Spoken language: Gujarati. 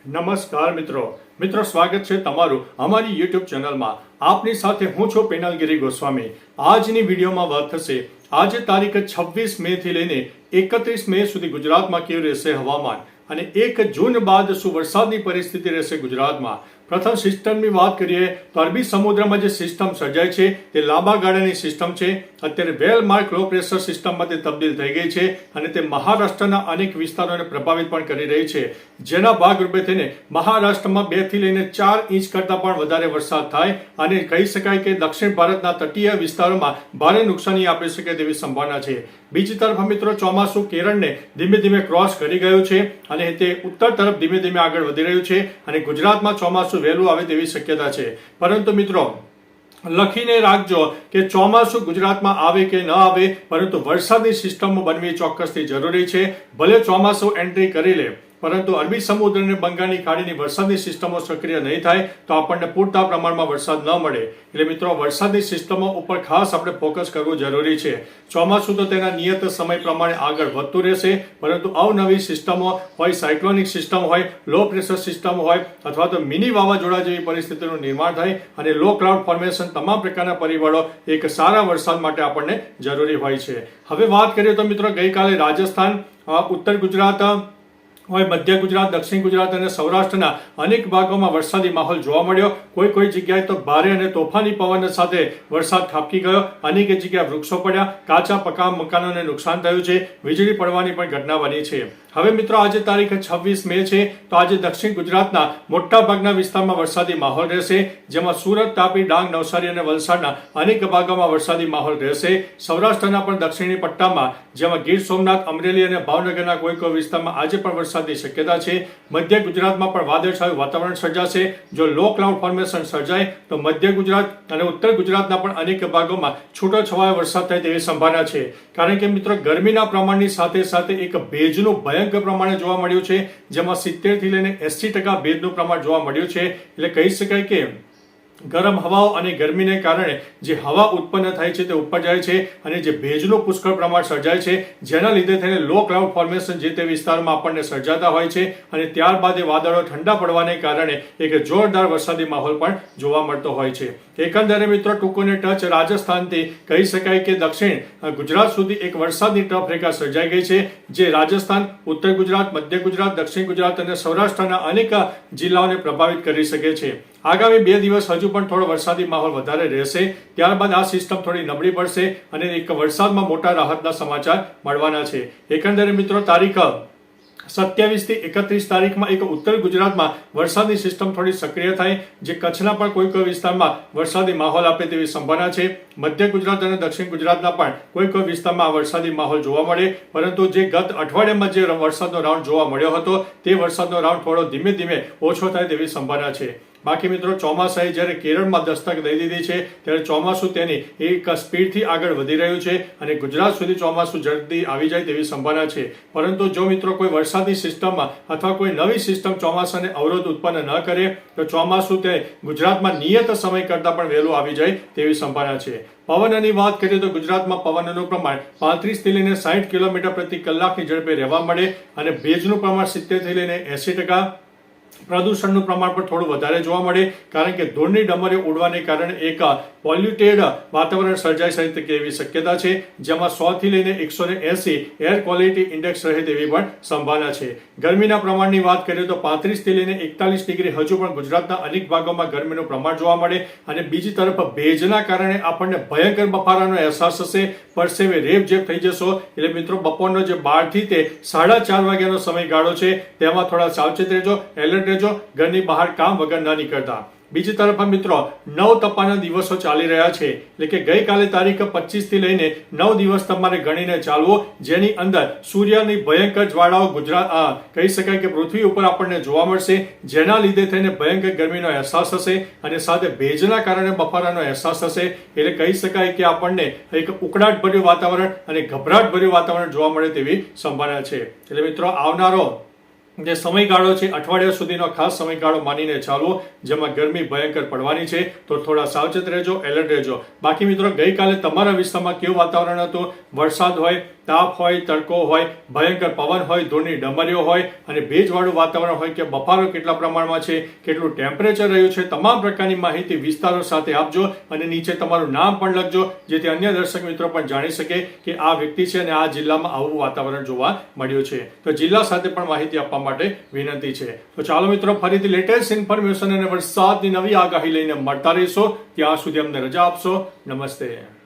નમસ્કાર મિત્રો સ્વાગત છે તમારું અમારી યુટ્યુબ ચેનલમાં। આપની સાથે હું છું પેનલગીરી ગોસ્વામી। આજની વિડીયોમાં વાત થશે આજે તારીખ 26 મે થી લઈને 31 મે સુધી ગુજરાતમાં કેવું રહેશે હવામાન અને 1 જૂન બાદ શું વરસાદની પરિસ્થિતિ રહેશે ગુજરાતમાં। પ્રથમ સિસ્ટમની વાત કરીએ તો અરબી સમુદ્રમાં જે સિસ્ટમ સર્જાય છે તે લાંબા ગાળાની સિસ્ટમ છે। અત્યારે વેલ માર્ક લો પ્રેશર સિસ્ટમમાં તે તબદીલ થઈ ગઈ છે અને તે મહારાષ્ટ્રના અનેક વિસ્તારોને પ્રભાવિત પણ કરી રહી છે, જેના ભાગરૂપે થઈને મહારાષ્ટ્રમાં 2 થી લઈને 4 ઇંચ કરતાં પણ વધારે વરસાદ થાય અને કહી શકાય કે દક્ષિણ ભારતના તટીય વિસ્તારોમાં ભારે નુકસાની આપી શકે તેવી સંભાવના છે। બીજી તરફ મિત્રો ચોમાસું કેરળને ધીમે ધીમે ક્રોસ કરી ગયું છે અને તે ઉત્તર તરફ ધીમે ધીમે આગળ વધી રહ્યું છે અને ગુજરાતમાં ચોમાસું વહેલું આવે તેવી શક્યતા છે। પરંતુ મિત્રો લખીને રાખજો કે ચોમાસું ગુજરાતમાં આવે કે ન આવે, પરંતુ વરસાદની સિસ્ટમો બનવી ચોક્કસથી જરૂરી છે। ભલે ચોમાસું એન્ટ્રી કરી લે પરંતુ અરબી સમુદ્ર અને બંગાળની ખાડીની વરસાદની સિસ્ટમો સક્રિય નહીં થાય તો આપણને પૂરતા પ્રમાણમાં વરસાદ ન મળે। એટલે મિત્રો વરસાદની સિસ્ટમો ઉપર ખાસ આપણે ફોકસ કરવું જરૂરી છે। ચોમાસું તો તેના નિયત સમય પ્રમાણે આગળ વધતું રહેશે, પરંતુ અવનવી સિસ્ટમો હોય, સાયક્લોનિક સિસ્ટમ હોય, લો પ્રેશર સિસ્ટમ હોય અથવા તો મિની વાવાઝોડા જેવી પરિસ્થિતિનું નિર્માણ થાય અને લો ક્લાઉડ ફોર્મેશન તમામ પ્રકારના પરિબળો એક સારા વરસાદ માટે આપણને જરૂરી હોય છે। હવે વાત કરીએ તો મિત્રો ગઈકાલે રાજસ્થાન, ઉત્તર ગુજરાત હોય, મધ્ય ગુજરાત, દક્ષિણ ગુજરાત અને સૌરાષ્ટ્રના અનેક ભાગોમાં વરસાદી માહોલ જોવા મળ્યો। કોઈ જગ્યાએ તો ભારે અને તોફાની પવન સાથે વરસાદ ખાબકી ગયો, અનેક જગ્યાએ વૃક્ષો પડ્યા, કાચા પક્કા મકાનોને નુકસાન થયું છે, વીજળી પડવાની પણ ઘટના બની છે। હવે મિત્રો આજે તારીખ 26 મે છે તો આજે દક્ષિણ ગુજરાતના મોટા ભાગના વિસ્તારમાં વરસાદી માહોલ રહેશે, જેમાં સુરત, તાપી, ડાંગ, નવસારી અને વલસાડના અનેક ભાગોમાં વરસાદી માહોલ રહેશે। સૌરાષ્ટ્રના પણ દક્ષિણી પટ્ટામાં જેમાં ગીર સોમનાથ, અમરેલી અને ભાવનગરના કોઈ વિસ્તારમાં આજે પણ વરસાદની શક્યતા છે। મધ્ય ગુજરાતમાં પણ વાદળછાયું વાતાવરણ સર્જાશે। જો લો ક્લાઉડ ફોર્મેશન સર્જાય તો મધ્ય ગુજરાત અને ઉત્તર ગુજરાતના પણ અનેક ભાગોમાં છૂટોછવાયો વરસાદ થાય તેવી સંભાવના છે, કારણ કે મિત્રો ગરમીના પ્રમાણની સાથે સાથે એક ભેજનું ભયંકર પ્રમાણે જોવા મળ્યું છે, જેમાં 70 થી લઈને 80% ભેજનું પ્રમાણ જોવા મળ્યું છે। એટલે કહી શકાય કે ગરમ હવાઓ અને ગરમીને કારણે જે હવા ઉત્પન્ન થાય છે તે ઉપર જાય છે અને જે ભેજનું પુષ્કળ પ્રમાણ સર્જાય છે, જેના લીધે થઈને લો ક્લાઉડ ફોર્મેશન જે તે વિસ્તારમાં આપણને સર્જાતા હોય છે અને ત્યારબાદ એ વાદળો ઠંડા પડવાને કારણે એક જોરદાર વરસાદી માહોલ પણ જોવા મળતો હોય છે। એકંદરે મિત્રો ટૂંકોને ટચ રાજસ્થાનથી કહી શકાય કે દક્ષિણ ગુજરાત સુધી એક વરસાદની ટફ રેખા સર્જાઈ ગઈ છે, જે રાજસ્થાન, ઉત્તર ગુજરાત, મધ્ય ગુજરાત, દક્ષિણ ગુજરાત અને સૌરાષ્ટ્રના અનેક જિલ્લાઓને પ્રભાવિત કરી શકે છે। આગામી 2 દિવસ હજુ પણ થોડો વરસાદી માહોલ વધારે રહેશે, ત્યારબાદ આ સિસ્ટમ થોડી નબળી પડશે અને એક વરસાદમાં મોટા રાહતના સમાચાર મળવાના છે। એકંદરે મિત્રો તારીખ 27 થી 31 તારીખમાં એક ઉત્તર ગુજરાતમાં વરસાદની સિસ્ટમ થોડી સક્રિય થાય, જે કચ્છના પણ કોઈ વિસ્તારમાં વરસાદી માહોલ આપે તેવી સંભાવના છે। મધ્ય ગુજરાત અને દક્ષિણ ગુજરાતના પણ કોઈ વિસ્તારમાં વરસાદી માહોલ જોવા મળે, પરંતુ જે ગત અઠવાડિયામાં જે વરસાદનો રાઉન્ડ જોવા મળ્યો હતો તે વરસાદનો રાઉન્ડ થોડો ધીમે ધીમે ઓછો થાય તેવી સંભાવના છે। બાકી મિત્રો ચોમાસાએ જ્યારે કેરળમાં દસ્તક દઈ દીધી છે ત્યારે ચોમાસું તેની એક સ્પીડથી આગળ વધી રહ્યું છે અને ગુજરાત સુધી ચોમાસું જલ્દી આવી જાય તેવી સંભાવના છે। પરંતુ જો મિત્રો કોઈ વરસાદની સિસ્ટમમાં અથવા કોઈ નવી સિસ્ટમ ચોમાસાને અવરોધ ઉત્પન્ન ન કરે તો ચોમાસું તે ગુજરાતમાં નિયત સમય કરતાં પણ વહેલું આવી જાય તેવી સંભાવના છે। પવનની વાત કરીએ તો ગુજરાતમાં પવનનું પ્રમાણ 35 થી લઈને 60 કિલોમીટર પ્રતિ કલાકની ઝડપે રહેવા મળે અને ભેજનું પ્રમાણ 70 થી લઈને 80%, પ્રદૂષણનું પ્રમાણ પણ થોડું વધારે જોવા મળે, કારણ કે ધૂળની ડમરીઓ ઉડવાને કારણે એક પોલ્યુટેડ વાતાવરણ સર્જાઈ શકે તેવી શક્યતા છે, જેમાં 100 થી લઈને 180 એર ક્વોલિટી ઇન્ડેક્સ રહે તેવી પણ સંભાવના છે। ગરમીના પ્રમાણની વાત કરીએ તો 35 થી લઈને 41 ડિગ્રી હજુ પણ ગુજરાતના અનેક ભાગોમાં ગરમીનું પ્રમાણ જોવા મળે અને બીજી તરફ ભેજના કારણે આપણને ભયંકર બફારાનો અહેસાસ થશે, પરસેવે રેબઝેબ થઈ જશો। એટલે મિત્રો બપોરનો જે 12 થી તે 4:30 વાગ્યાનો સમયગાળો છે તેમાં થોડા સાવચેત રહેજો, એલર્ટ રહેજો, ઘરની બહાર કામ વગર ન નીકળતા। બીજી તરફ મિત્રો 9 તપાના દિવસો ચાલી રહ્યા છે, એટલે કે ગઈકાલે તારીખ 25 થી લઈને 9 દિવસ તમારે ગણીને ચાલવો, જેની અંદર સૂર્યની ભયંકર જ્વાળાઓ કહી શકાય કે પૃથ્વી ઉપર આપણને જોવા મળશે, જેના લીધે થઈને ભયંકર ગરમીનો અહેસાસ થશે અને સાથે ભેજના કારણે બફારાનો અહેસાસ થશે। એટલે કહી શકાય કે આપણને એક ઉકળાટભર્યું વાતાવરણ અને ગભરાટભર્યું વાતાવરણ જોવા મળે તેવી સંભાવના છે। એટલે મિત્રો આવનારો જે સમયગાળો છે અઠવાડિયા સુધીનો ખાસ સમયગાળો માનીને ચાલવો, જેમાં ગરમી ભયંકર પડવાની છે, તો થોડા સાવચેત રહેજો, એલર્ટ રહેજો। બાકી મિત્રો ગઈકાલે તમારા વિસ્તારમાં કેવું વાતાવરણ હતું, વરસાદ હોય તાપ હોય, તડકો હોય, ભયંકર પવન હોય, ધૂળની ડમરીઓ હોય અને ભેજવાળું વાતાવરણ હોય કે બફારો કેટલા પ્રમાણમાં છે, કેટલું ટેમ્પરેચર રહ્યું છે, તમામ પ્રકારની માહિતી વિસ્તારો સાથે આપજો અને નીચે તમારું નામ પણ લખજો, જેથી અન્ય દર્શક મિત્રો પણ જાણી શકે કે આ વ્યક્તિ છે અને આ જિલ્લામાં આવું વાતાવરણ જોવા મળ્યું છે. તો જિલ્લા સાથે પણ માહિતી આપવા માટે વિનંતી છે. તો ચાલો મિત્રો, ફરીથી લેટેસ્ટ ઇન્ફોર્મેશન અને વરસાદની નવી આગાહી લઈને મળતા રહીશો. ત્યાં સુધી અમને રજા આપશો. નમસ્તે.